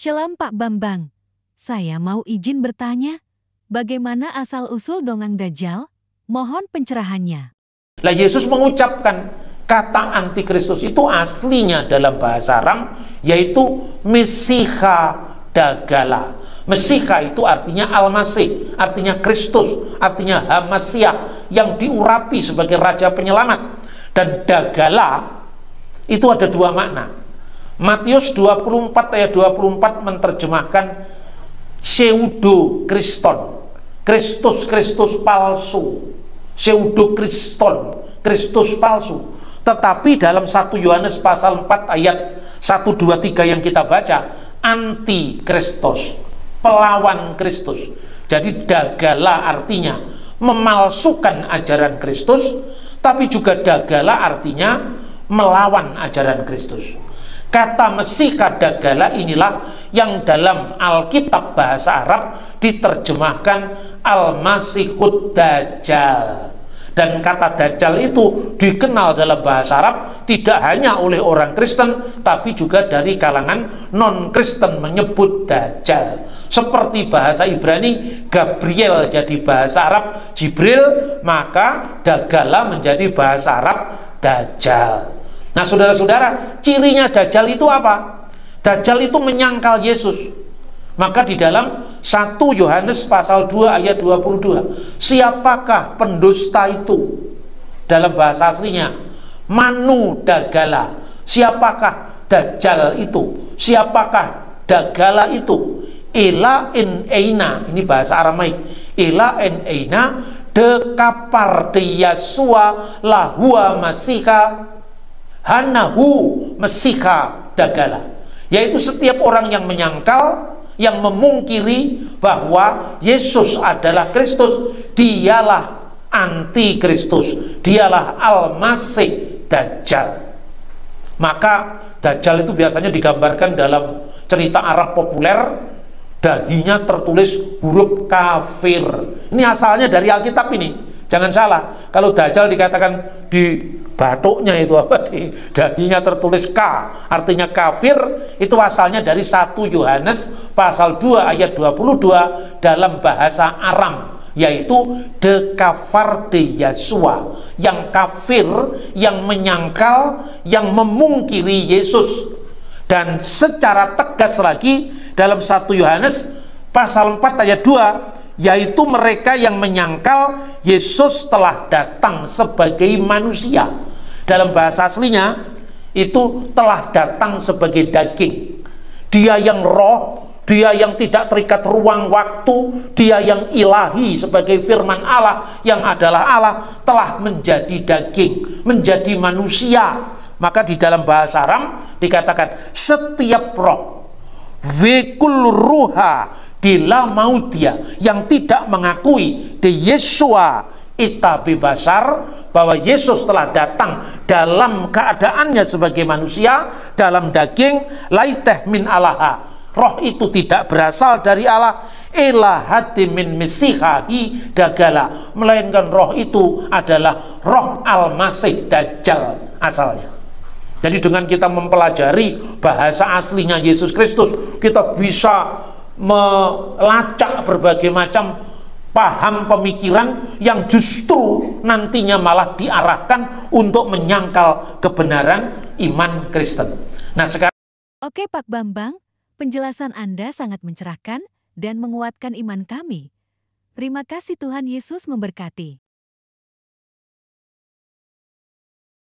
Shalom Pak Bambang, saya mau izin bertanya, bagaimana asal-usul dongeng Dajjal? Mohon pencerahannya. Lah Yesus mengucapkan kata antikristus itu aslinya dalam bahasa Aram yaitu Mesiha Dagala. Mesiha itu artinya Al-Masih, artinya Kristus, artinya Hamasiah yang diurapi sebagai Raja Penyelamat. Dan Dagala itu ada dua makna. Matius 24 ayat 24 menerjemahkan pseudo Kriston, Kristus palsu, pseudo Kriston, Kristus palsu. Tetapi dalam 1 Yohanes pasal 4 ayat 1, 2, 3 yang kita baca, anti Kristus, pelawan Kristus. Jadi Dagala artinya memalsukan ajaran Kristus, tapi juga Dagala artinya melawan ajaran Kristus. Kata Mesiha Dagala inilah yang dalam Alkitab bahasa Arab diterjemahkan Al-Masihud Dajjal. Dan kata Dajjal itu dikenal dalam bahasa Arab tidak hanya oleh orang Kristen, tapi juga dari kalangan non-Kristen menyebut Dajjal. Seperti bahasa Ibrani Gabriel jadi bahasa Arab Jibril, maka Dagala menjadi bahasa Arab Dajjal. Nah saudara-saudara, cirinya Dajjal itu apa? Dajjal itu menyangkal Yesus. Maka di dalam 1 Yohanes pasal 2 ayat 22, siapakah pendusta itu? Dalam bahasa aslinya Manu Dagala. Siapakah Dajjal itu? Siapakah Dagala itu? Ela en eina, ini bahasa Aramaik. Ela en eina de kapar de Yasua lahua Masiha Hanahu Mesiha Dagala, yaitu setiap orang yang menyangkal, yang memungkiri bahwa Yesus adalah Kristus, dialah anti-Kristus, dialah Al-Masih Dajjal. Maka Dajjal itu biasanya digambarkan dalam cerita Arab populer, dahinya tertulis huruf kafir. Ini asalnya dari Alkitab ini, jangan salah. Kalau Dajjal dikatakan di batuknya itu apa, di dahinya tertulis K, artinya kafir, itu asalnya dari 1 Yohanes pasal 2 ayat 22 dalam bahasa Aram, yaitu de kafar de Yasua, yang kafir, yang menyangkal, yang memungkiri Yesus. Dan secara tegas lagi dalam 1 Yohanes pasal 4 ayat 2, yaitu mereka yang menyangkal Yesus telah datang sebagai manusia. Dalam bahasa aslinya itu telah datang sebagai daging. Dia yang roh, dia yang tidak terikat ruang waktu, dia yang ilahi sebagai firman Allah yang adalah Allah, telah menjadi daging, menjadi manusia. Maka di dalam bahasa Aram dikatakan setiap roh, vekul ruha dila mautia, yang tidak mengakui de Yesua ita bebasar, bahwa Yesus telah datang dalam keadaannya sebagai manusia dalam daging, laiteh min alaha, roh itu tidak berasal dari Allah, elahati min mesihahi Dagala, melainkan roh itu adalah roh Al-Masih Dajjal asalnya. Jadi dengan kita mempelajari bahasa aslinya Yesus Kristus, kita bisa melacak berbagai macam paham pemikiran yang justru nantinya malah diarahkan untuk menyangkal kebenaran iman Kristen. Nah sekarang, Oke Pak Bambang, penjelasan Anda sangat mencerahkan dan menguatkan iman kami. Terima kasih, Tuhan Yesus memberkati.